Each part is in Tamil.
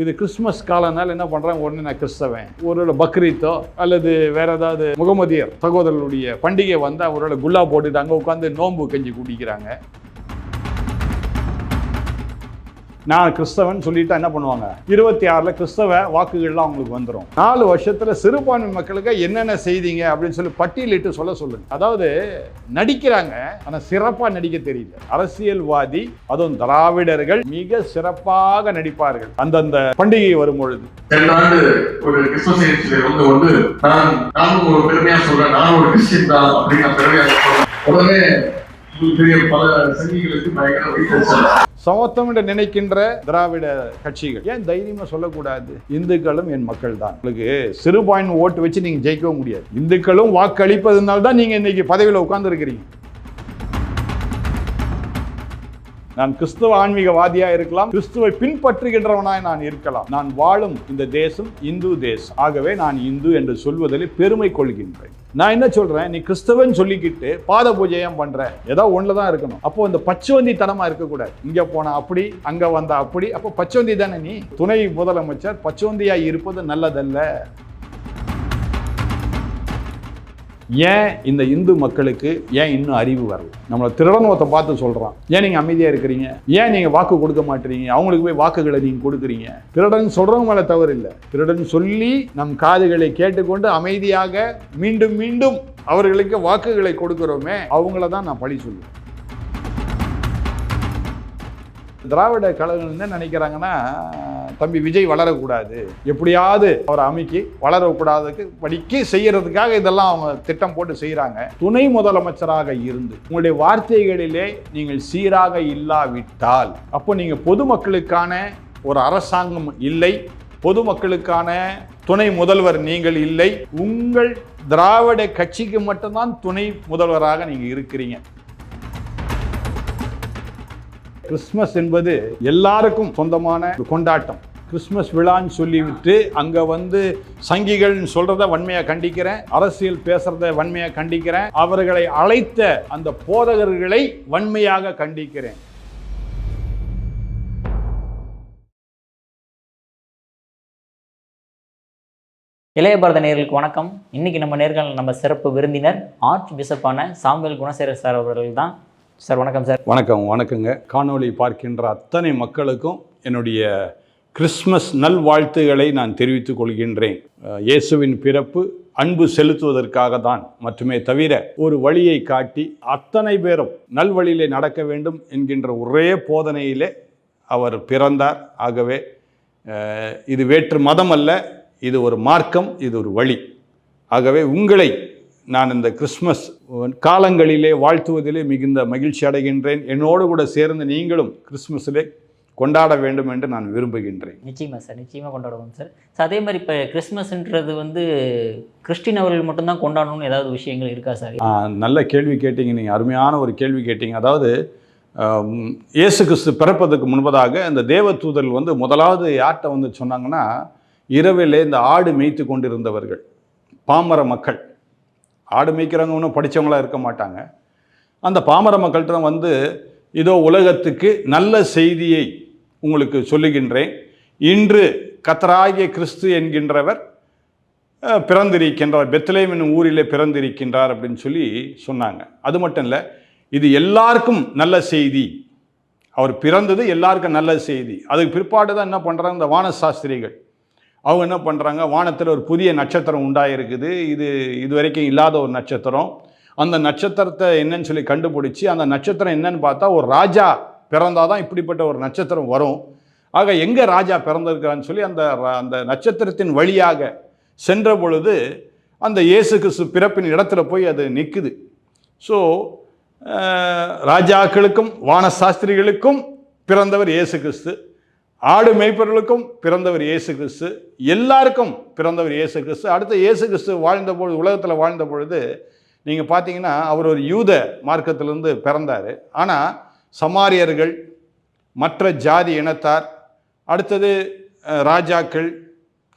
இது கிறிஸ்மஸ் காலனால என்ன பண்ணுறாங்க, உடனே நான் கிறிஸ்தவன். ஒரு பக்ரீத்தோ அல்லது வேற ஏதாவது முகமதியர் சகோதரர்களுடைய பண்டிகை வந்து அவரோட குல்லா போட்டுட்டு அங்கே உட்காந்து நோன்பு கஞ்சி குடிக்கிறாங்க. நான் கிறிஸ்தவன் சொல்லிட்டா என்ன பண்ணுவாங்க, 26 கிறிஸ்தவ வாக்குகள்லாம் அவங்களுக்கு வந்துடும். 4 வருஷத்துல சிறுபான்மை மக்களுக்கு என்னென்ன செய்தீங்க அப்படின்னு சொல்லி பட்டியலிட்டு சொல்லுங்க. அதாவது நடிக்கிறாங்க, ஆனா சிறப்பா நடிக்க தெரியல. அரசியல்வாதி, அதுவும் திராவிடர்கள் மிக சிறப்பாக நடிப்பார்கள் அந்தந்த பண்டிகை வரும் பொழுது. ஒரு கிறிஸ்துவ வந்து நான் ஒரு பெருமையா சொல்றேன், நான் ஒரு கிறிஸ்டியன் தான் அப்படின்னு நான் பெருமையா சொல்றேன். உடனே பல சங்கிகளுக்கு பயங்கர சமத்துவம் என்று நினைக்கின்ற திராவிட கட்சிகள் ஏன் தைரியமா சொல்லக்கூடாது, இந்துக்களும் என் மக்கள் தான், உங்களுக்கு சிறுபான்மை ஓட்டு வச்சு நீங்க ஜெயிக்கவும் முடியாது. இந்துக்களும் வாக்களிப்பதுனால தான் நீங்க இன்னைக்கு பதவியில் உட்கார்ந்து இருக்கிறீங்க. நான் கிறிஸ்துவ ஆன்மீகவாதியா இருக்கலாம், கிறிஸ்துவை பின்பற்றுகின்றவனாய் நான் இருக்கலாம். நான் வாழும் இந்த தேசம் இந்து தேசம். ஆகவே நான் இந்து என்று சொல்வதில் பெருமை கொள்கின்றேன். நான் என்ன சொல்றேன், நீ கிறிஸ்தவன் சொல்லிக்கிட்டு பாத பூஜையம் பண்ற, ஏதோ ஒண்ணுதான் இருக்கணும். அப்போ இந்த பச்சவந்தி தனமா இருக்கக்கூடாது. இங்க போனா அப்படி, அங்க வந்தா அப்படி. அப்போ பச்சவந்தி தானே நீ. துணை முதலமைச்சர் பச்சவந்தியா இருப்பது நல்லதல்ல. ஏன் இந்த இந்து மக்களுக்கு ஏன் இன்னும் அறிவு வரல? நம்மளை திருடனத்தை பார்த்து சொல்றான், ஏன் நீங்க அமைதியா இருக்கிறீங்க, ஏன் நீங்க வாக்கு கொடுக்க மாட்டீங்க, அவங்களுக்கு போய் வாக்குகளை நீங்க கொடுக்குறீங்க. திருடன் சொல்றவங்க மேல தவறு இல்லை. திருடன் சொல்லி நம் காதுகளை கேட்டுக்கொண்டு அமைதியாக மீண்டும் மீண்டும் அவர்களுக்கு வாக்குகளை கொடுக்கிறோமே, அவங்கள தான் நான் பழி சொல்லுவேன். திராவிட கழகம் என்ன நினைக்கிறாங்கன்னா, தம்பி விஜய் வளரக்கூடாது, எப்படியாவது அவரை அமைக்கி வளரக்கூடாதுக்கு படிக்க செய்யறதுக்காக இதெல்லாம் அவங்க திட்டம் போட்டு செய்யறாங்க. துணை முதலமைச்சராக இருந்து உங்களுடைய வார்த்தைகளிலே நீங்கள் சீராக இல்லாவிட்டால் அப்போ நீங்க பொதுமக்களுக்கான ஒரு அரசாங்கம் இல்லை, பொதுமக்களுக்கான துணை முதல்வர் நீங்கள் இல்லை. உங்கள் திராவிட கட்சிக்கு மட்டும்தான் துணை முதல்வராக நீங்க இருக்கிறீங்க. கிறிஸ்மஸ் என்பது எல்லாருக்கும் சொந்தமான கொண்டாட்டம். கிறிஸ்மஸ் விழான்னு சொல்லிவிட்டு அங்க வந்து சங்கிகள் சொல்றத வன்மையா கண்டிக்கிறேன், அரசியல் பேசுறத வன்மையா கண்டிக்கிறேன், அவர்களை அழைத்த அந்த போதகர்களை வன்மையாக கண்டிக்கிறேன். இளைய பாரத நேயர்களுக்கு வணக்கம். இன்னைக்கு நம்ம நேர்காணல் நம்ம சிறப்பு விருந்தினர் ஆர்ச் பிஷப்பான சாமுவேல் குணசேகர சார் அவர்கள் தான். சார் வணக்கம். சார் வணக்கம். வணக்கங்க. காணொளி பார்க்கின்ற அத்தனை மக்களுக்கும் என்னுடைய கிறிஸ்மஸ் நல்வாழ்த்துக்களை நான் தெரிவித்துக் கொள்கின்றேன். இயேசுவின் பிறப்பு அன்பு செலுத்துவதற்காக தான் மட்டுமே தவிர ஒரு வழியை காட்டி அத்தனை பேரும் நல்வழியிலே நடக்க வேண்டும் என்கின்ற ஒரே போதனையிலே அவர் பிறந்தார். ஆகவே இது வேற்று மதம் அல்ல, இது ஒரு மார்க்கம், இது ஒரு வழி. ஆகவே உங்களை நான் இந்த கிறிஸ்மஸ் காலங்களிலே வாழ்த்துவதிலே மிகுந்த மகிழ்ச்சி அடைகின்றேன். என்னோடு கூட சேர்ந்து நீங்களும் கிறிஸ்மஸிலே கொண்டாட வேண்டும் என்று நான் விரும்புகின்றேன். நிச்சயமாக சார், நிச்சயமாக கொண்டாடுவோம் சார். அதே மாதிரி இப்போ கிறிஸ்மஸ்ன்றது வந்து கிறிஸ்டின் அவர்கள் மட்டும்தான் கொண்டாடணும்னு ஏதாவது விஷயங்கள் இருக்கா சார்? நல்ல கேள்வி கேட்டீங்க நீங்கள், அருமையான ஒரு கேள்வி கேட்டீங்க. அதாவது இயேசு கிறிஸ்து பிறப்பதற்கு முன்பதாக இந்த தேவ தூதர்கள் வந்து முதலாவது யார்கிட்ட வந்து சொன்னாங்கன்னா, இரவிலே இந்த ஆடு மேய்த்து கொண்டிருந்தவர்கள், பாமர மக்கள், ஆடு மேய்க்கிறவங்க ஒன்றும் படித்தவங்களாக இருக்க மாட்டாங்க. அந்த பாமர மக்கள்கிட்ட வந்து, இதோ உலகத்துக்கு நல்ல செய்தியை உங்களுக்கு சொல்லுகின்றேன், இன்று கர்த்தராகிய கிறிஸ்து என்கின்றவர் பிறந்திருக்கின்றார், பெத்லெகேம் என்னும் ஊரிலே பிறந்திருக்கின்றார் அப்படின்னு சொல்லி சொன்னாங்க. அது மட்டும் இல்லை, இது எல்லாருக்கும் நல்ல செய்தி, அவர் பிறந்தது எல்லாருக்கும் நல்ல செய்தி. அதுக்கு பிற்பாடு தான் என்ன பண்ணுறாங்க, இந்த வானசாஸ்திரிகள் அவங்க என்ன பண்ணுறாங்க, வானத்தில் ஒரு புதிய நட்சத்திரம் உண்டாயிருக்குது, இது வரைக்கும் இல்லாத ஒரு நட்சத்திரம், அந்த நட்சத்திரத்தை என்னன்னு சொல்லி கண்டுபிடிச்சி அந்த நட்சத்திரம் என்னன்னு பார்த்தா ஒரு ராஜா பிறந்தாதான் இப்படிப்பட்ட ஒரு நட்சத்திரம் வரும். ஆக எங்கே ராஜா பிறந்திருக்கிறான்னு சொல்லி அந்த நட்சத்திரத்தின் வழியாக சென்ற பொழுது அந்த இயேசு கிறிஸ்து பிறப்பின் இடத்துல போய் அது நிற்குது. ஸோ ராஜாக்களுக்கும் வானசாஸ்திரிகளுக்கும் பிறந்தவர் இயேசு கிறிஸ்து, ஆடு மேய்ப்பவர்களுக்கும் பிறந்தவர் இயேசு கிறிஸ்து, எல்லாருக்கும் பிறந்தவர் இயேசு கிறிஸ்து. அடுத்து இயேசு கிறிஸ்து வாழ்ந்த பொழுது, உலகத்தில் வாழ்ந்த பொழுது நீங்கள் பார்த்தீங்கன்னா அவர் ஒரு யூத மார்க்கத்திலிருந்து பிறந்தார். ஆனால் சமாரியர்கள், மற்ற ஜாதி இனத்தார், அடுத்தது ராஜாக்கள்,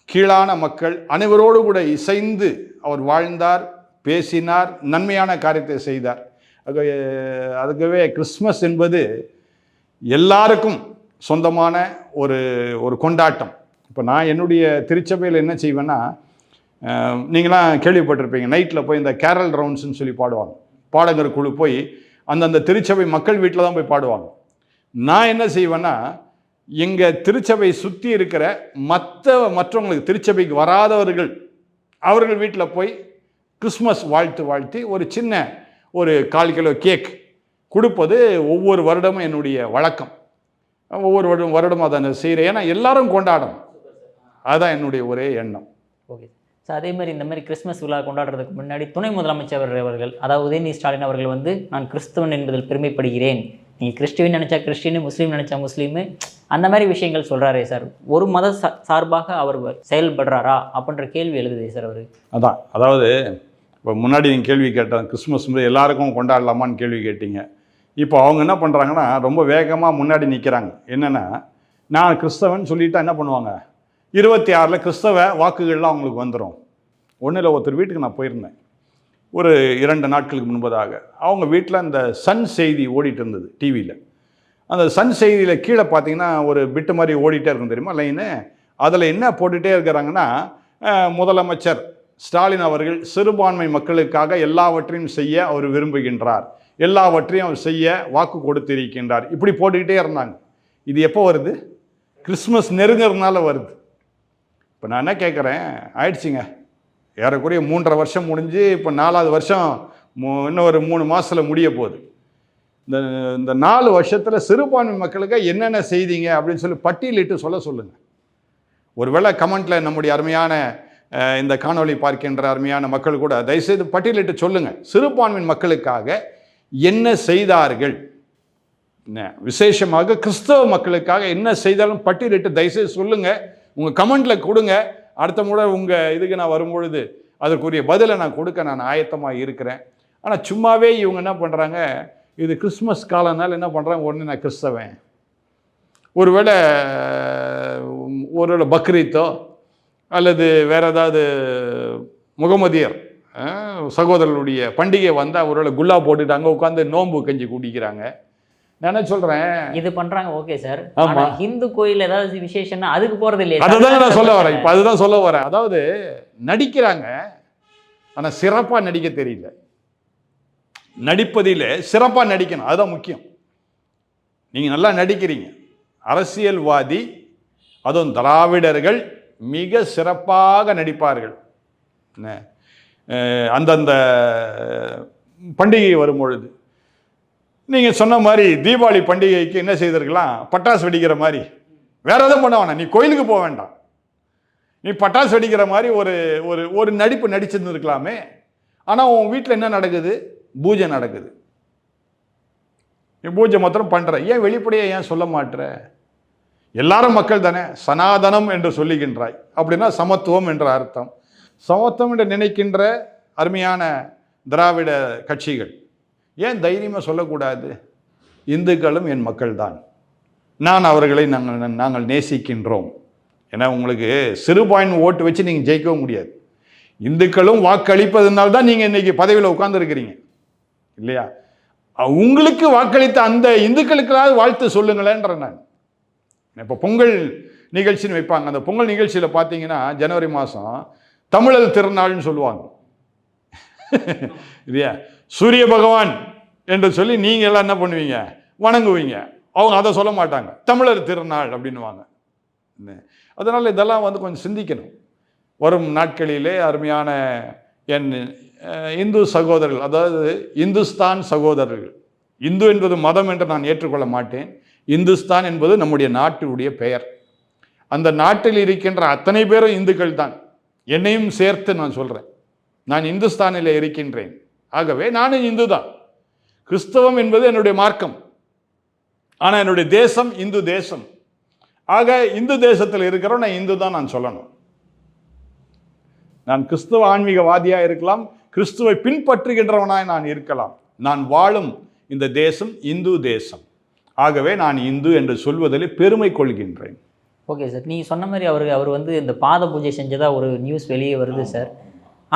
கீழான மக்கள் அனைவரோடு கூட இசைந்து அவர் வாழ்ந்தார், பேசினார், நன்மையான காரியத்தை செய்தார். அதுக்கவே கிறிஸ்மஸ் என்பது எல்லாருக்கும் சொந்தமான ஒரு கொண்டாட்டம். இப்போ நான் என்னுடைய திருச்சபையில் என்ன செய்வேன்னா, நீங்களாம் கேள்விப்பட்டிருப்பீங்க, நைட்டில் போய் இந்த கேரல் ரவுண்ட்ஸ்ன்னு சொல்லி பாடுவாங்க. பாடகர் குழு போய் அந்தந்த திருச்சபை மக்கள் வீட்டில் தான் போய் பாடுவாங்க. நான் என்ன செய்வேன்னா, எங்கள் திருச்சபை சுற்றி இருக்கிற மற்றவங்களுக்கு திருச்சபைக்கு வராதவர்கள் அவர்கள் வீட்டில் போய் கிறிஸ்மஸ் வாழ்த்தி ஒரு சின்ன ஒரு 1/4 கிலோ கேக் கொடுப்பது ஒவ்வொரு வருடமும் என்னுடைய வழக்கம். ஒவ்வொரு வருடமும் அதை செய்கிறேன். ஏன்னா எல்லாரும் கொண்டாடணும், அதுதான் என்னுடைய ஒரே எண்ணம். ஓகே சார், அதே மாதிரி இந்த மாதிரி கிறிஸ்மஸ் விழா கொண்டாடுறதுக்கு முன்னாடி துணை முதலமைச்சர் அவர்கள், அதாவது உதயநிதி ஸ்டாலின் அவர்கள் வந்து, நான் கிறிஸ்தவன் என்பதில் பெருமைப்படுகிறேன், நீங்கள் கிறிஸ்டின் நினச்சா கிறிஸ்டின், முஸ்லீம் நினச்சா முஸ்லீமு, அந்த மாதிரி விஷயங்கள் சொல்கிறாரே சார். ஒரு மத சார்பாக அவர் செயல்படுறாரா அப்படின்ற கேள்வி எழுதுதே சார் அவர். அதாவது இப்போ முன்னாடி நீங்கள் கேள்வி கேட்டேன், கிறிஸ்மஸ் எல்லாருக்கும் கொண்டாடலாமான்னு கேள்வி கேட்டீங்க. இப்போ அவங்க என்ன பண்ணுறாங்கன்னா, ரொம்ப வேகமாக முன்னாடி நிற்கிறாங்க. என்னென்னா, நான் கிறிஸ்தவன் சொல்லிவிட்டு என்ன பண்ணுவாங்க, 26 கிறிஸ்தவ வாக்குகள்லாம் அவங்களுக்கு வந்துடும். ஒன்றில் ஒருத்தர் வீட்டுக்கு நான் போயிருந்தேன் ஒரு 2 நாட்களுக்கு முன்பதாக. அவங்க வீட்டில் அந்த சன் செய்தி ஓடிட்டு இருந்தது டிவியில். அந்த சன் செய்தியில் கீழே பார்த்தீங்கன்னா ஒரு பிட்டு மாதிரி ஓடிட்டே இருக்கும் தெரியுமா, லைனு. அதில் என்ன போட்டுகிட்டே இருக்கிறாங்கன்னா, முதலமைச்சர் ஸ்டாலின் அவர்கள் சிறுபான்மை மக்களுக்காக எல்லாவற்றையும் செய்ய அவர் விரும்புகின்றார், எல்லாவற்றையும் அவர் செய்ய வாக்கு கொடுத்திருக்கின்றார், இப்படி போட்டுக்கிட்டே இருந்தாங்க. இது எப்போ வருது? கிறிஸ்மஸ் நெருங்கிறதுனால வருது. இப்போ நான் என்ன கேட்குறேன், ஆயிடுச்சுங்க, ஏறக்குறைய 3.5 வருஷம் முடிஞ்சு இப்போ 4வது வருஷம் இன்னும் ஒரு 3 மாதத்தில் முடிய போகுது. இந்த 4 வருஷத்தில் சிறுபான்மை மக்களுக்கு என்னென்ன செய்தீங்க அப்படின்னு சொல்லி பட்டியலிட்டு சொல்லுங்கள். ஒருவேளை கமெண்ட்டில் நம்முடைய அருமையான இந்த காணொளி பார்க்கின்ற அருமையான மக்கள் கூட தயவுசெய்து பட்டியலிட்டு சொல்லுங்கள், சிறுபான்மை மக்களுக்காக என்ன செய்தார்கள், விசேஷமாக கிறிஸ்தவ மக்களுக்காக என்ன செய்தாலும் பட்டியலிட்டு தயவுசெய்து சொல்லுங்கள். உங்கள் கமெண்ட்டில் கொடுங்க. அடுத்த முறை உங்கள் இதுக்கு நான் வரும்பொழுது அதற்குரிய பதிலை நான் கொடுக்க நான் ஆயத்தமாக இருக்கிறேன். ஆனால் சும்மாவே இவங்க என்ன பண்ணுறாங்க, இது கிறிஸ்மஸ் காலம்னால என்ன பண்ணுறாங்க, உடனே நான் கிறிஸ்தவன், ஒருவேளை பக்ரீத்தோ அல்லது வேறு ஏதாவது முகமதியர் சகோதரர்களுடைய பண்டிகை வந்தால் ஒருவேளை குல்லா போட்டுட்டு அங்கே உட்காந்து நோன்பு கஞ்சி குடிக்கிறாங்க. நான் என்ன சொல்கிறேன், இது பண்ணுறாங்க ஓகே சார். ஆமாம், ஹிந்து கோயில் ஏதாவது விசேஷம்னா அதுக்கு போகிறது இல்லையா? அதுதான் நான் சொல்ல வரேன். இப்போ அதுதான் சொல்ல வரேன். அதாவது நடிக்கிறாங்க, ஆனால் சிறப்பாக நடிக்க தெரியல. நடிப்பதில் சிறப்பாக நடிக்கணும், அதுதான் முக்கியம். நீங்கள் நல்லா நடிக்கிறீங்க, அரசியல்வாதி அதுவும் திராவிடர்கள் மிக சிறப்பாக நடிப்பார்கள். அந்தந்த பண்டிகை வரும் பொழுது நீங்கள் சொன்ன மாதிரி தீபாவளி பண்டிகைக்கு என்ன செய்திருக்கலாம், பட்டாசு வெடிக்கிற மாதிரி. வேற எதுவும் பண்ண வேணாம், நீ கோயிலுக்கு போக வேண்டாம், நீ பட்டாசு வெடிக்கிற மாதிரி ஒரு ஒரு ஒரு நடிப்பு நடிச்சிருந்துருக்கலாமே. ஆனால் உன் வீட்டில் என்ன நடக்குது, பூஜை நடக்குது. நீ பூஜை மாத்திரம் பண்ணுற, ஏன் வெளிப்படையாக ஏன் சொல்ல மாட்டுற? எல்லாரும் மக்கள் தானே, சனாதனம் என்று சொல்லுகின்றாய், அப்படின்னா சமத்துவம் என்ற அர்த்தம். சமத்துவம் என்று நினைக்கின்ற அருமையான திராவிட கட்சிகள் ஏன் தைரியமாக சொல்லக்கூடாது, இந்துக்களும் என் மக்கள் தான், நான் அவர்களை நாங்கள் நேசிக்கின்றோம். ஏன்னா உங்களுக்கு சிறுபான்மை ஓட்டு வச்சு நீங்கள் ஜெயிக்கவும் முடியாது. இந்துக்களும் வாக்களிப்பதுனால தான் நீங்கள் இன்றைக்கி பதவியில் உட்கார்ந்துருக்கிறீங்க இல்லையா? உங்களுக்கு வாக்களித்த அந்த இந்துக்களுக்களாவது வாழ்த்து சொல்லுங்களேன்ற. நான் இப்போ பொங்கல் நிகழ்ச்சின்னு வைப்பாங்க. அந்த பொங்கல் நிகழ்ச்சியில் பார்த்தீங்கன்னா ஜனவரி மாதம் தமிழர் திருநாள்னு சொல்லுவாங்க இல்லையா? சூரிய பகவான் என்று சொல்லி நீங்கள் எல்லாம் என்ன பண்ணுவீங்க, வணங்குவீங்க. அவங்க அதை சொல்ல மாட்டாங்க, தமிழர் திருநாள் அப்படின்னுவாங்க. அதனால் இதெல்லாம் கொஞ்சம் சிந்திக்கணும். வரும் நாட்களிலே அருமையான என் இந்து சகோதரர்கள், அதாவது இந்துஸ்தான் சகோதரர்கள், இந்து என்பது மதம் என்று நான் ஏற்றுக்கொள்ள மாட்டேன். இந்துஸ்தான் என்பது நம்முடைய நாட்டுடைய பெயர். அந்த நாட்டில் இருக்கின்ற அத்தனை பேரும் இந்துக்கள் தான், என்னையும் சேர்த்து நான் சொல்கிறேன். நான் இந்துஸ்தானில் இருக்கின்றேன், ஆகவே நானும் இந்து தான். கிறிஸ்தவம் என்பது என்னுடைய மார்க்கம், ஆனால் என்னுடைய தேசம் இந்து தேசம். ஆக இந்து தேசத்தில் இருக்கிறோம், நான் இந்து தான் நான் சொல்லணும். நான் கிறிஸ்துவ ஆன்மீகவாதியாக இருக்கலாம், கிறிஸ்துவை பின்பற்றுகின்றவனாய் நான் இருக்கலாம். நான் வாழும் இந்த தேசம் இந்து தேசம். ஆகவே நான் இந்து என்று சொல்வதில் பெருமை கொள்கின்றேன். ஓகே சார், நீங்கள் சொன்ன மாதிரி அவர் இந்த பாத பூஜை செஞ்சதா ஒரு நியூஸ் வெளியே வருது சார்.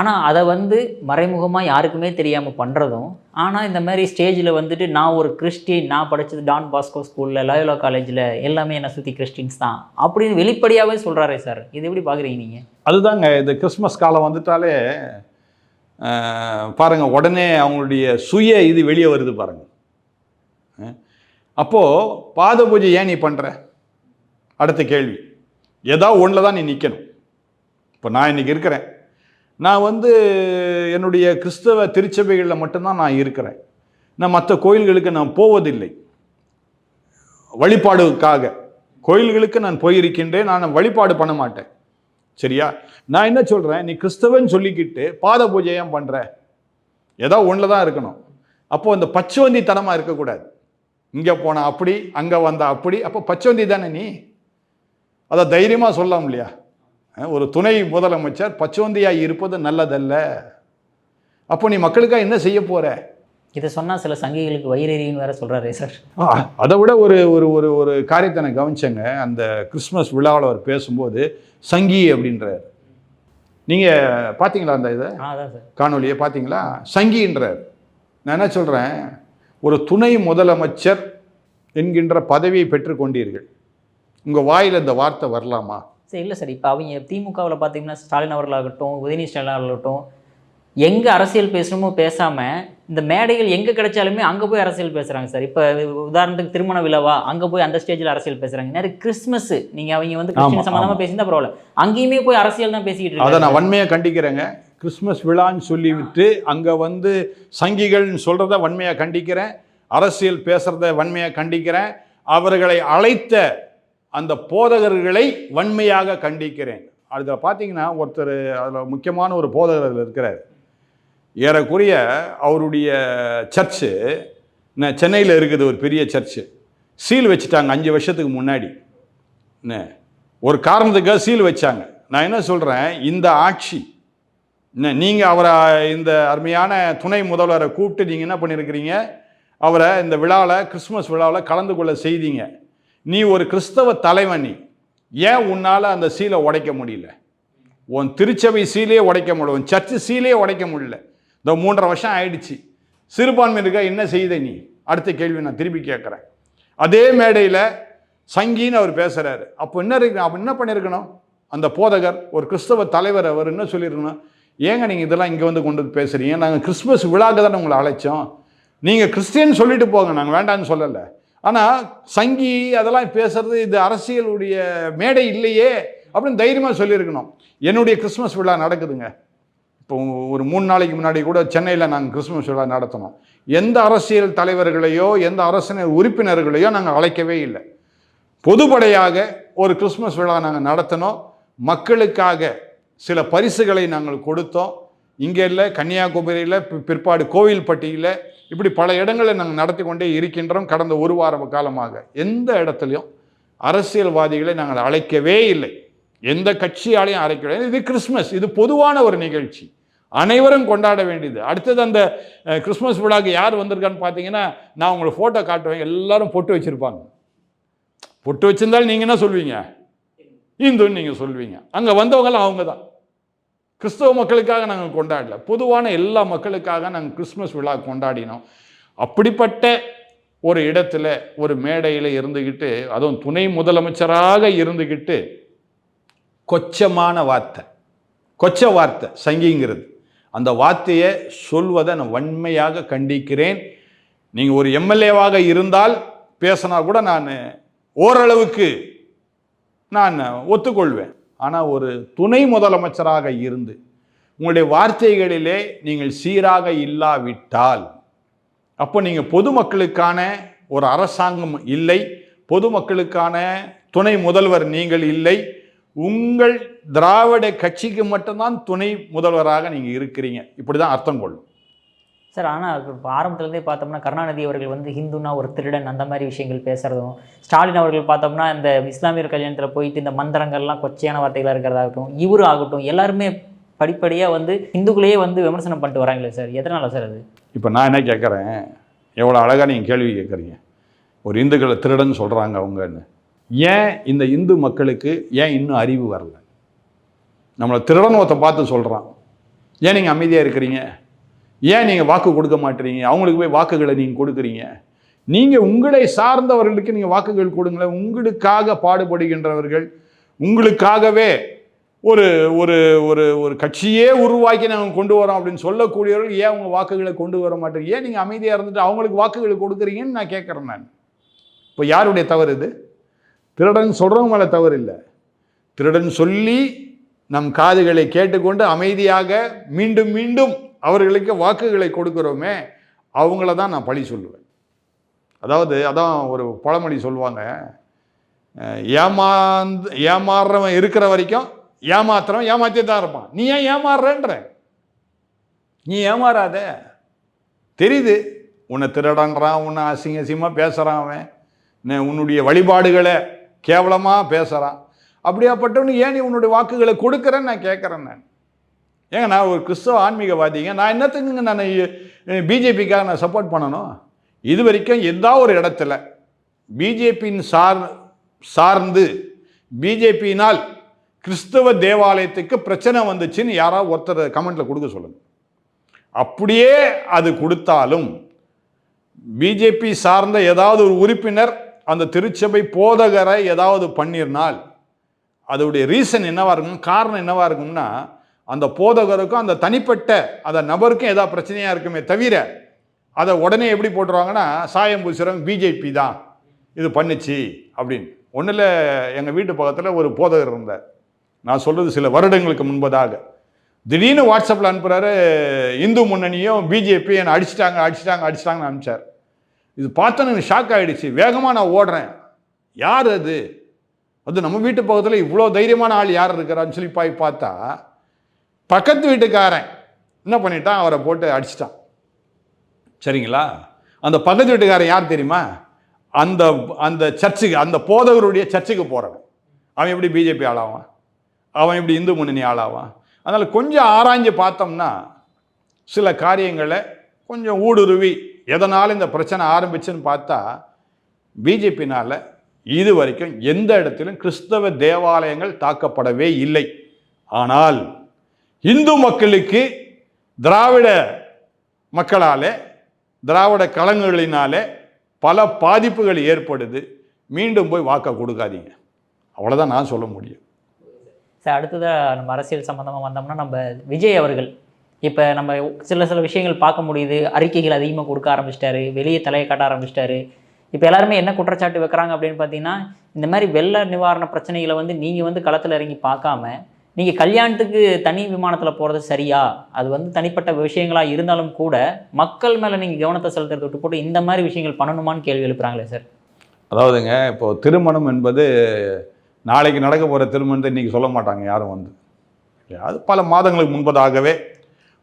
ஆனால் அதை வந்து மறைமுகமாக யாருக்குமே தெரியாமல் பண்ணுறதும், ஆனால் இந்த மாதிரி ஸ்டேஜில் வந்துட்டு நான் ஒரு கிறிஸ்டின், நான் படித்தது டான் பாஸ்கோ ஸ்கூலில், லயோலா காலேஜில், எல்லாமே என்னை சுற்றி கிறிஸ்டின்ஸ் தான் அப்படின்னு வெளிப்படையாகவே சொல்கிறாரே சார். இது எப்படி பார்க்குறீங்க நீங்கள்? அதுதாங்க, இந்த கிறிஸ்மஸ் காலம் வந்துட்டாலே பாருங்கள், உடனே அவங்களுடைய சுய இது வெளியே வருது பாருங்கள். அப்போது பாத பூஜை ஏன் நீ பண்ணுற? அடுத்த கேள்வி. ஏதாவது ஒன்றில் தான் நீ நிற்கணும். இப்போ நான் இன்றைக்கி இருக்கிறேன், நான் வந்து என்னுடைய கிறிஸ்தவ திருச்சபைகளில் மட்டும்தான் நான் இருக்கிறேன். நான் மற்ற கோயில்களுக்கு நான் போவதில்லை. வழிபாடுக்காக கோயில்களுக்கு நான் போயிருக்கின்றேன், நான் வழிபாடு பண்ண மாட்டேன். சரியா? நான் என்ன சொல்கிறேன், நீ கிறிஸ்தவன் சொல்லிக்கிட்டு பாத பூஜை ஏன் பண்ணுற? ஏதோ ஒன்றில் தான் இருக்கணும். அப்போது அந்த பச்சவந்தித்தனமாக இருக்கக்கூடாது. இங்கே போனால் அப்படி, அங்கே வந்தால் அப்படி. அப்போ பச்சவந்தி தானே நீ? அதை தைரியமாக சொல்லலாம் இல்லையா? ஒரு துணை முதலமைச்சர் பச்சவந்தியாக இருப்பது நல்லதல்ல. அப்போ நீ மக்களுக்காக என்ன செய்ய போகிற? இதை சொன்னால் சில சங்கிகளுக்கு வயிறறின்னு வேற சொல்கிறாரே சார். அதை விட ஒரு ஒரு ஒரு ஒரு காரியத்தை நான் கவனிச்சேங்க. அந்த கிறிஸ்மஸ் விழாவில் அவர் பேசும்போது சங்கி அப்படின்றார். நீங்கள் பார்த்தீங்களா அந்த இதை? அதான் சார், காணொலியை பார்த்தீங்களா? சங்கின்றார். நான் என்ன சொல்கிறேன், ஒரு துணை முதலமைச்சர் என்கின்ற பதவியை பெற்றுக்கொண்டீர்கள், உங்கள் வாயில் இந்த வார்த்தை வரலாமா? சரி, இல்லை சார். இப்போ அவங்க திமுகவில் பார்த்தீங்கன்னா ஸ்டாலின் அவர்களாகட்டும், உதயநிதி ஸ்டாலின் அவர்களாகட்டும், எங்கே அரசியல் பேசணுமோ பேசாமல் இந்த மேடைகள் எங்கே கிடைச்சாலுமே அங்கே போய் அரசியல் பேசுகிறாங்க சார். இப்போ உதாரணத்துக்கு திருமண விழாவா, அங்கே போய் அந்த ஸ்டேஜில் அரசியல் பேசுகிறாங்க. நிறைய கிறிஸ்மஸ், நீங்கள் அவங்க வந்து கிறிஸ்டின் சம்மந்தமாக பேசியிருந்தா பரவாயில்ல, அங்கேயுமே போய் அரசியல் தான் பேசிக்கிட்டு இருக்காங்க. அதை நான் வன்மையாக கண்டிக்கிறேங்க. கிறிஸ்மஸ் விழான்னு சொல்லிவிட்டு அங்கே வந்து சங்கிகள்னு சொல்கிறத வன்மையாக கண்டிக்கிறேன். அரசியல் பேசுகிறத வன்மையாக கண்டிக்கிறேன். அவர்களை அழைத்த அந்த போதகர்களை வன்மையாக கண்டிக்கிறேன். அதில் பார்த்தீங்கன்னா ஒருத்தர், அதில் முக்கியமான ஒரு போதகர் இருக்கிறார். ஏறக்குறைய அவருடைய சர்ச்சு சென்னையில் இருக்குது, ஒரு பெரிய சர்ச்சு. சீல் வச்சுட்டாங்க 5 வருஷத்துக்கு முன்னாடி. ஒரு காரணத்துக்காக சீல் வச்சாங்க. நான் என்ன சொல்கிறேன், இந்த ஆட்சி நீங்கள் அவரை, இந்த அருமையான துணை முதல்வரை கூப்பிட்டு நீங்கள் என்ன பண்ணியிருக்கிறீங்க, அவரை இந்த விழாவில், கிறிஸ்மஸ் விழாவில் கலந்து கொள்ள செய்தீங்க. நீ ஒரு கிறிஸ்தவ தலைவன், நீ ஏன் உன்னால் அந்த சீலை உடைக்க முடியல? உன் திருச்சபை சீலையே உடைக்க முடியல, உன் சர்ச்சு சீலையே உடைக்க முடியல. இந்த 3.5 வருஷம் ஆயிடுச்சு. சிறுபான்மையினருக்கா என்ன செய்த நீ? அடுத்த கேள்வி நான் திருப்பி கேட்குறேன். அதே மேடையில் சங்கின்னு அவர் பேசுகிறாரு. அப்போ என்ன இருக்கு, அப்போ என்ன பண்ணியிருக்கணும் அந்த போதகர்? ஒரு கிறிஸ்தவ தலைவர் அவர் என்ன சொல்லியிருக்கணும், ஏங்க நீங்கள் இதெல்லாம் இங்கே வந்து கொண்டு வந்து பேசுகிறீங்க, நாங்கள் கிறிஸ்மஸ் விழாக்கு தானே உங்களை அழைச்சோம், நீங்கள் கிறிஸ்டியன் சொல்லிட்டு போங்க, நாங்கள் வேண்டான்னு சொல்லலை. ஆனால் சங்கி அதெல்லாம் பேசுறது இது அரசியலுடைய மேடை இல்லையே அப்படின்னு தைரியமாக சொல்லியிருக்கணும். என்னுடைய கிறிஸ்மஸ் விழா நடக்குதுங்க. இப்போ ஒரு 3 நாளைக்கு முன்னாடி கூட சென்னையில் நாங்கள் கிறிஸ்மஸ் விழா நடத்தினோம். எந்த அரசியல் தலைவர்களையோ எந்த அரசியல் உறுப்பினர்களையோ நாங்கள் அழைக்கவே இல்லை. பொதுப்படையாக ஒரு கிறிஸ்மஸ் விழா நாங்கள் நடத்தினோம். மக்களுக்காக சில பரிசுகளை நாங்கள் கொடுத்தோம். இங்கே இல்லை, கன்னியாகுமரியில், பிற்பாடு கோவில்பட்டியில், இப்படி பல இடங்களில் நாங்கள் நடத்தி கொண்டே இருக்கின்றோம். கடந்த 1 வார காலமாக எந்த இடத்துலையும் அரசியல்வாதிகளை நாங்கள் அழைக்கவே இல்லை, எந்த கட்சியாலையும் அழைக்கவே. இது கிறிஸ்மஸ், இது பொதுவான ஒரு நிகழ்ச்சி, அனைவரும் கொண்டாட வேண்டியது. அடுத்தது அந்த கிறிஸ்மஸ் விழாக்கு யார் வந்திருக்கான்னு பார்த்தீங்கன்னா, நான் உங்களுக்கு ஃபோட்டோ காட்டுவேன், எல்லாரும் பொட்டு வச்சுருப்பாங்க. பொட்டு வச்சிருந்தாலும் நீங்கள் என்ன சொல்வீங்க, இந்துன்னு நீங்கள் சொல்வீங்க. அங்கே வந்தவங்களாம் அவங்க தான். கிறிஸ்தவ மக்களுக்காக நாங்கள் கொண்டாடல, பொதுவான எல்லா மக்களுக்காக நாங்கள் கிறிஸ்மஸ் விழா கொண்டாடினோம். அப்படிப்பட்ட ஒரு இடத்துல, ஒரு மேடையில் இருந்துக்கிட்டு, அதுவும் துணை முதலமைச்சராக இருந்துக்கிட்டு, கொச்சமான வார்த்தை, கொச்ச வார்த்தை சங்கிங்கிறது, அந்த வார்த்தையை சொல்வதை நான் வன்மையாக கண்டிக்கிறேன். நீங்கள் ஒரு எம்எல்ஏவாக இருந்தால் பேசினா கூட நான் ஓரளவுக்கு நான் ஒத்துக்கொள்வேன். ஆனால் ஒரு துணை முதலமைச்சராக இருந்து உங்களுடைய வார்த்தைகளிலே நீங்கள் சீராக இல்லாவிட்டால், அப்போ நீங்கள் பொதுமக்களுக்கான ஒரு அரசாங்கம் இல்லை, பொதுமக்களுக்கான துணை முதல்வர் நீங்கள் இல்லை, உங்கள் திராவிட கட்சிக்கு மட்டும்தான் துணை முதல்வராக நீங்கள் இருக்கிறீங்க. இப்படி தான் அர்த்தம் கொள்ளும் சார். ஆனால் இப்போ ஆரம்பத்துலேருந்தே பார்த்தோம்னா கருணாநிதி அவர்கள் வந்து ஹிந்துனா ஒரு திருடன் அந்த மாதிரி விஷயங்கள் பேசுகிறதும், ஸ்டாலின் அவர்கள் பார்த்தோம்னா இந்த இஸ்லாமியர் கல்யாணத்தில் போயிட்டு இந்த மந்திரங்கள்லாம் கொச்சையான வார்த்தைகளாக இருக்கிறதாகட்டும், இவரும் ஆகட்டும், எல்லாருமே படிப்படியாக வந்து இந்துக்களையே வந்து விமர்சனம் பண்ணிட்டு வராங்களே சார். எதனால சார் அது? இப்போ நான் என்ன கேட்குறேன், எவ்வளோ அழகாக நீங்கள் கேள்வி கேட்குறீங்க. ஒரு இந்துக்களை திருடன்னு சொல்கிறாங்க அவங்கன்னு. ஏன் இந்த இந்து மக்களுக்கு ஏன் இன்னும் அறிவு வரல? நம்மளை திருடன் ஒருத்த பார்த்து சொல்கிறான், ஏன் நீங்கள் அமைதியாக இருக்கிறீங்க? ஏன் நீங்கள் வாக்கு கொடுக்க மாட்டீங்க? அவங்களுக்கு போய் வாக்குகளை நீங்கள் கொடுக்குறீங்க. நீங்கள் உங்களை சார்ந்தவர்களுக்கு நீங்கள் வாக்குகள் கொடுங்களேன். உங்களுக்காக பாடுபடுகின்றவர்கள், உங்களுக்காகவே ஒரு ஒரு ஒரு ஒரு கட்சியே உருவாக்கி நாங்கள் கொண்டு வரோம் அப்படின்னு சொல்லக்கூடியவர்கள் ஏன் உங்கள் வாக்குகளை கொண்டு வர மாட்டேங்க? ஏன் நீங்கள் அமைதியாக இருந்துட்டு அவங்களுக்கு வாக்குகளை கொடுக்குறீங்கன்னு நான் கேட்குறேன். நான் இப்போ யாருடைய தவறு இது? திருடன் சொல்கிறவங்க மேலே தவறு இல்லை. திருடன் சொல்லி நம் காதுகளை கேட்டுக்கொண்டு அமைதியாக மீண்டும் மீண்டும் அவர்களுக்கு வாக்குகளை கொடுக்குறோமே, அவங்கள தான் நான் பழி சொல்லுவேன். அதாவது அதான் ஒரு பழமொழி சொல்லுவாங்க, ஏமாறுறவன் இருக்கிற வரைக்கும் ஏமாத்துறவன் ஏமாத்தியே தான் இருப்பான். நீ ஏன் ஏமாறுறன்ற? நீ ஏமாறாத. தெரியுது உன்னை திருடன்றான், உன்னை அசிங்கமாக பேசுகிறான், அவன் உன்னுடைய வழிபாடுகளை கேவலமாக பேசுகிறான். அப்படியாப்பட்டவனு ஏன் நீ உன்னுடைய வாக்குகளை கொடுக்குறேன்னு நான் கேட்குறேன். ஏங்க நான் ஒரு கிறிஸ்தவ ஆன்மீகவாதிங்க, நான் என்னத்துக்குங்க நான் பிஜேபிக்காக நான் சப்போர்ட் பண்ணணும்? இது வரைக்கும் எந்த ஒரு இடத்துல பிஜேபியின் சார்ந்து பிஜேபியினால் கிறிஸ்தவ தேவாலயத்துக்கு பிரச்சனை வந்துச்சுன்னு யாராவது ஒருத்தர் கமெண்ட்ல கொடுக்க சொல்லுங்க. அப்படியே அது கொடுத்தாலும் பிஜேபி சார்ந்த ஏதாவது ஒரு உறுப்பினர் அந்த திருச்சபை போதகரை ஏதாவது பண்ணிருந்தால் அதோடைய ரீசன் என்னவா இருக்கும், காரணம் என்னவா இருக்கும்னா, அந்த போதகருக்கும் அந்த தனிப்பட்ட அந்த நபருக்கும் ஏதாவது பிரச்சனையா இருக்குமே தவிர அதை உடனே எப்படி போட்டுருவாங்கன்னா, சாயம் பூசுறவங்க பிஜேபி தான் இது பண்ணுச்சு அப்படின்னு. ஒன்றில் எங்கள் வீட்டு பக்கத்தில் ஒரு போதகர் இருந்தார். நான் சொல்றது சில வருடங்களுக்கு முன்பதாக. திடீர்னு வாட்ஸ்அப்பில் அனுப்புகிறாரு, இந்து முன்னணியும் பிஜேபி என்னை அடிச்சிட்டாங்கன்னு அனுப்பிச்சார். இது பார்த்தோன்னு எனக்கு ஷாக் ஆகிடுச்சு. வேகமாக நான் ஓடுறேன், யார் அது? அது நம்ம வீட்டு பக்கத்தில் இவ்வளோ தைரியமான ஆள் யார் இருக்கிறான்னு சொல்லி போய் பார்த்தா, பக்கத்து வீட்டுக்காரன் என்ன பண்ணிட்டான், அவரை போட்டு அடிச்சிட்டான். சரிங்களா? அந்த பக்கத்து வீட்டுக்காரன் யார் தெரியுமா? அந்த அந்த சர்ச்சுக்கு, அந்த போதகருடைய சர்ச்சுக்கு போகிறவன். அவன் எப்படி பிஜேபி ஆளாவான்? அவன் எப்படி இந்து முன்னணி ஆளாவான்? அதனால் கொஞ்சம் ஆராய்ஞ்சு பார்த்தோம்னா சில காரியங்களை கொஞ்சம் ஊடுருவி எதனால் இந்த பிரச்சனை ஆரம்பிச்சுன்னு பார்த்தா, பிஜேபினால் இது வரைக்கும் எந்த இடத்திலும் கிறிஸ்தவ தேவாலயங்கள் தாக்கப்படவே இல்லை. ஆனால் இந்து மக்களுக்கு திராவிட மக்களாலே, திராவிட கலங்கங்களினாலே பல பாதிப்புகள் ஏற்படுது. மீண்டும் போய் வாக்கை கொடுக்காதீங்க, அவ்வளோதான் நான் சொல்ல முடியும். சார், அடுத்ததாக நம்ம அரசியல் சம்மந்தமாக வந்தோம்னா, நம்ம விஜய் அவர்கள் இப்போ நம்ம சில விஷயங்கள் பார்க்க முடியுது. அறிக்கைகள் அதிகமாக கொடுக்க ஆரம்பிச்சிட்டாரு, வெளியே தலையை காட்ட ஆரம்பிச்சிட்டாரு. இப்போ எல்லாருமே என்ன குற்றச்சாட்டு வைக்கிறாங்க அப்படின்னு பார்த்தீங்கன்னா, இந்த மாதிரி வெள்ள நிவாரண பிரச்சனைகளை வந்து நீங்கள் வந்து களத்தில் இறங்கி பார்க்காம நீங்கள் கல்யாணத்துக்கு தனி விமானத்தில் போகிறது சரியா? அது வந்து தனிப்பட்ட விஷயங்களாக இருந்தாலும் கூட மக்கள் மேலே நீங்கள் கவனத்தை செலுத்துறதை விட்டு போட்டு இந்த மாதிரி விஷயங்கள் பண்ணணுமான்னு கேள்வி எழுப்புறாங்களே சார். அதாவதுங்க, இப்போது திருமணம் என்பது நாளைக்கு நடக்க போகிற திருமணத்தை இன்றைக்கி சொல்ல மாட்டாங்க யாரும் வந்து. அது பல மாதங்களுக்கு முன்பதாகவே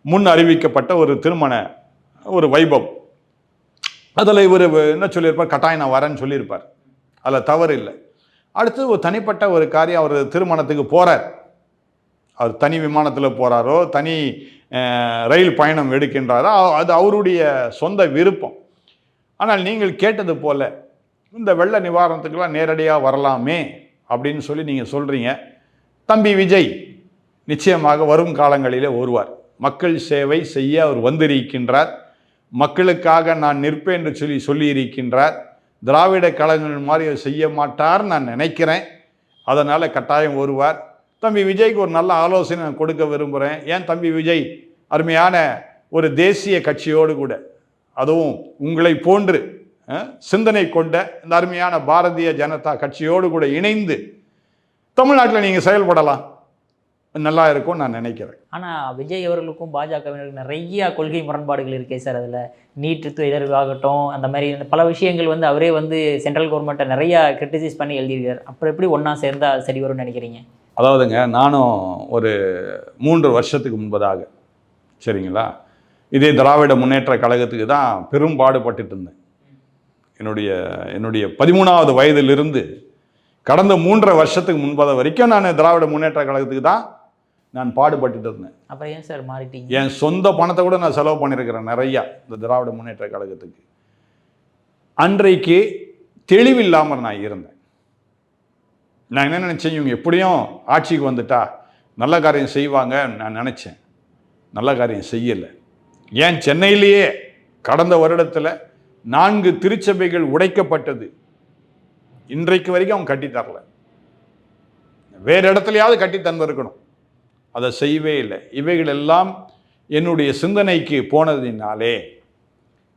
முன் அறிவிக்கப்பட்ட ஒரு திருமண ஒரு வைபவம். அதில் இவர் என்ன சொல்லியிருப்பார், கட்டாயம் நான் வரேன்னு சொல்லியிருப்பார், அதில் தவறு இல்லை. அடுத்து ஒரு தனிப்பட்ட ஒரு காரியம், அவர் திருமணத்துக்கு போகிறார். அவர் தனி விமானத்தில் போகிறாரோ தனி ரயில் பயணம் எடுக்கின்றாரோ அது அவருடைய சொந்த விருப்பம். ஆனால் நீங்கள் கேட்டது போல் இந்த வெள்ள நிவாரணத்துக்கெல்லாம் நேரடியாக வரலாமே அப்படின்னு சொல்லி நீங்கள் சொல்கிறீங்க. தம்பி விஜய் நிச்சயமாக வரும் காலங்களிலே வருவார். மக்கள் சேவை செய்ய அவர் வந்திருக்கின்றார். மக்களுக்காக நான் நிற்பேன் என்று சொல்லியிருக்கின்றார். திராவிட கழகங்கள் மாதிரி அவர் செய்ய மாட்டார்னு நான் நினைக்கிறேன். அதனால் கட்டாயம் வருவார். தம்பி விஜய்க்கு ஒரு நல்ல ஆலோசனை நான் கொடுக்க விரும்புகிறேன். ஏன் தம்பி விஜய் அருமையான ஒரு தேசிய கட்சியோடு கூட, அதுவும் உங்களை போன்று சிந்தனை கொண்ட இந்த அருமையான பாரதிய ஜனதா கட்சியோடு கூட இணைந்து தமிழ்நாட்டில் நீங்கள் செயல்படலாம், நல்லா இருக்கும்னு நான் நினைக்கிறேன். ஆனால் விஜய் அவர்களுக்கும் பாஜகவினருக்கு நிறைய கொள்கை முரண்பாடுகள் இருக்கே சார். அதில் நீட்டு தேர்வாகட்டும், அந்த மாதிரி பல விஷயங்கள் வந்து அவரே வந்து சென்ட்ரல் கவர்மெண்ட்டை நிறையா கிரிட்டிசைஸ் பண்ணி எழுதியிருக்கார். அப்புறம் எப்படி ஒன்றா சேர்ந்தால் சரி வரும்னு நினைக்கிறீங்க? அதாவதுங்க, நானும் ஒரு 3 வருஷத்துக்கு முன்பதாக, சரிங்களா, இதே திராவிட முன்னேற்ற கழகத்துக்கு தான் பெரும் பாடுபட்டுட்டு இருந்தேன். என்னுடைய 13வது வயதிலிருந்து கடந்த 3.5 வருஷத்துக்கு முன்பதாக வரைக்கும் நான் திராவிட முன்னேற்ற கழகத்துக்கு தான் நான் பாடுபட்டுட்டு இருந்தேன். அப்புறம் ஏன் சார் மாறிட்டீங்க? என் சொந்த பணத்தை கூட நான் செலவு பண்ணியிருக்கிறேன் நிறையா இந்த திராவிட முன்னேற்ற கழகத்துக்கு. அன்றைக்கு தெளிவில்லாமல் நான் இருந்தேன். நான் என்ன நினச்சேன், இவங்க எப்படியும் ஆட்சிக்கு வந்துட்டா நல்ல காரியம் செய்வாங்க நான் நினச்சேன். நல்ல காரியம் செய்யலை. ஏன் சென்னையிலேயே கடந்த வருடத்தில் 4 திருச்சபைகள் உடைக்கப்பட்டது. இன்றைக்கு வரைக்கும் அவங்க கட்டித்தரல. வேறு இடத்துலையாவது கட்டி தந்திருக்கணும், அதை செய்யவே இல்லை. இவைகள் எல்லாம் என்னுடைய சிந்தனைக்கு போனதினாலே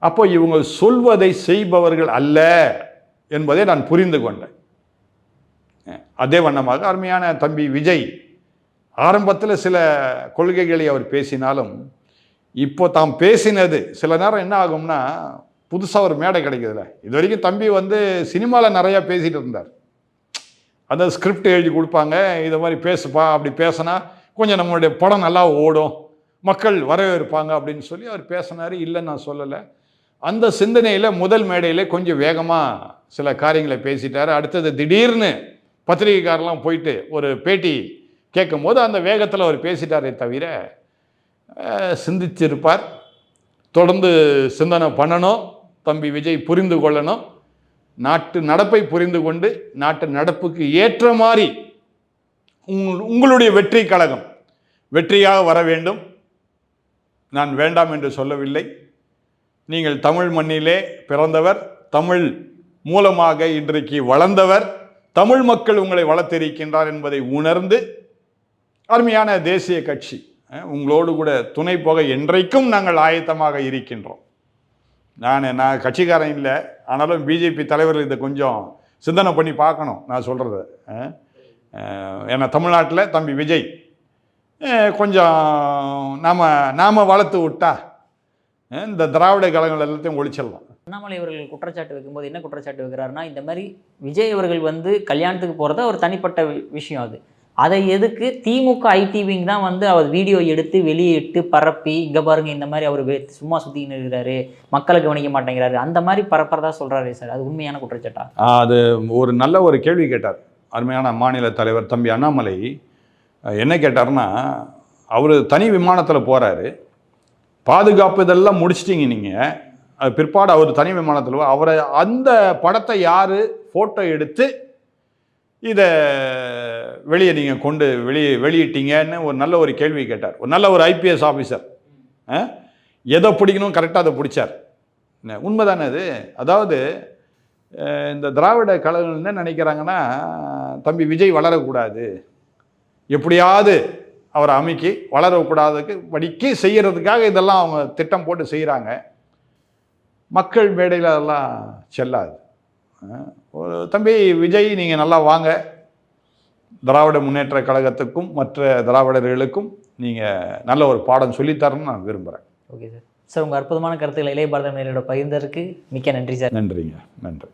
அப்போ இவங்க சொல்வதை செய்பவர்கள் அல்ல என்பதை நான் புரிந்து கொண்டேன். அதே வண்ணமாக அருமையான தம்பி விஜய் ஆரம்பத்தில் சில கொள்கைகளை அவர் பேசினாலும் இப்போ தாம் பேசினது சில நேரம் என்ன ஆகும்னா புதுசாக ஒரு மேடை கிடைக்குதுல்ல. இது வரைக்கும் தம்பி சினிமாவில் நிறையா பேசிகிட்டு இருந்தார். அந்த ஸ்கிரிப்ட் எழுதி கொடுப்பாங்க, இதை மாதிரி பேசுப்பா, அப்படி பேசினா கொஞ்சம் நம்மளுடைய படம் நல்லா ஓடும், மக்கள் வரவேற்பாங்க அப்படின்னு சொல்லி அவர் பேசினார். இல்லைன்னு நான் சொல்லலை. அந்த சிந்தனையில் முதல் மேடையில் கொஞ்சம் வேகமாக சில காரியங்களை பேசிட்டார். அடுத்தது திடீர்னு பத்திரிகைக்காரெலாம் போயிட்டு ஒரு பேட்டி கேட்கும் போது அந்த வேகத்தில் அவர் பேசிட்டாரே தவிர சிந்திச்சிருப்பார். தொடர்ந்து சிந்தனை பண்ணணும். தம்பி விஜய் புரிந்து கொள்ளணும். நாட்டு நடப்பை புரிந்து கொண்டு நாட்டு நடப்புக்கு ஏற்ற மாதிரி உங்களுடைய வெற்றி கழகம் வெற்றியாக வர வேண்டும். நான் வேண்டாம் என்று சொல்லவில்லை. நீங்கள் தமிழ் மண்ணிலே பிறந்தவர், தமிழ் மூலமாக இன்றைக்கு வளர்ந்தவர், தமிழ் மக்கள் உங்களை வளர்த்திருக்கின்றார் என்பதை உணர்ந்து அருமையான தேசிய கட்சி உங்களோடு கூட துணை போக என்றைக்கும் நாங்கள் ஆயத்தமாக இருக்கின்றோம். நான் கட்சிக்காரன் இல்லை, ஆனாலும் பிஜேபி தலைவர்கள் இதை கொஞ்சம் சிந்தனை பண்ணி பார்க்கணும் நான் சொல்கிறது. ஏன்னா தமிழ்நாட்டில் தம்பி விஜய் கொஞ்சம் நாம் வளர்த்து விட்டா இந்த திராவிட கழகங்கள் எல்லாத்தையும் ஒழிச்சிடலாம். அண்ணாமலை அவர்கள் குற்றச்சாட்டு வைக்கும்போது என்ன குற்றச்சாட்டு வைக்கிறாருன்னா, இந்த மாதிரி விஜய் அவர்கள் கல்யாணத்துக்கு போகிறது ஒரு தனிப்பட்ட விஷயம். அதை எதுக்கு திமுக ஐடிவிங் தான் அவர் வீடியோ எடுத்து வெளியிட்டு பரப்பி, இங்கே பாருங்க இந்த மாதிரி அவர் சும்மா சுற்றின்னு இருக்கிறாரு, மக்களை கவனிக்க மாட்டேங்கிறாரு, அந்த மாதிரி பரப்புறதா சொல்கிறாரு சார். அது உண்மையான குற்றச்சாட்டா? அது ஒரு நல்ல ஒரு கேள்வி கேட்டார் அருமையான மாநில தலைவர் தம்பி அண்ணாமலை. என்ன கேட்டார்னா, அவர் தனி விமானத்தில் போகிறாரு, பாதுகாப்பு இதெல்லாம் முடிச்சிட்டிங்க நீங்கள், அது பிற்பாடு அவர் தனி விமானத்தில் அவரை அந்த படத்தை யார் ஃபோட்டோ எடுத்து இதை வெளியே நீங்கள் வெளியிட்டீங்கன்னு ஒரு நல்ல ஒரு கேள்வி கேட்டார். ஒரு நல்ல ஒரு ஐபிஎஸ் ஆஃபீஸர் எதை பிடிக்கணும் கரெக்டாக அதை பிடிச்சார். உண்மைதானே அது? அதாவது இந்த திராவிட கழகம் என்ன நினைக்கிறாங்கன்னா, தம்பி விஜய் வளரக்கூடாது, எப்படியாவது அவரை அமைக்கி வளரக்கூடாதுக்கு படிக்க செய்கிறதுக்காக இதெல்லாம் அவங்க திட்டம் போட்டு செய்கிறாங்க. மக்கள் மேடையில் அதெல்லாம் செல்லாது. ஒரு தம்பி விஜய் நீங்கள் நல்லா வாங்க, திராவிட முன்னேற்ற கழகத்துக்கும் மற்ற திராவிடர்களுக்கும் நீங்கள் நல்ல ஒரு பாடம் சொல்லித்தரணும்னு நான் விரும்புகிறேன். Okay sir. சார், உங்கள் அற்புதமான கருத்துக்களை இளைய பாரதம் நேரோட பகிர்ந்ததற்கு மிக்க நன்றி சார். நன்றிங்க, நன்றி.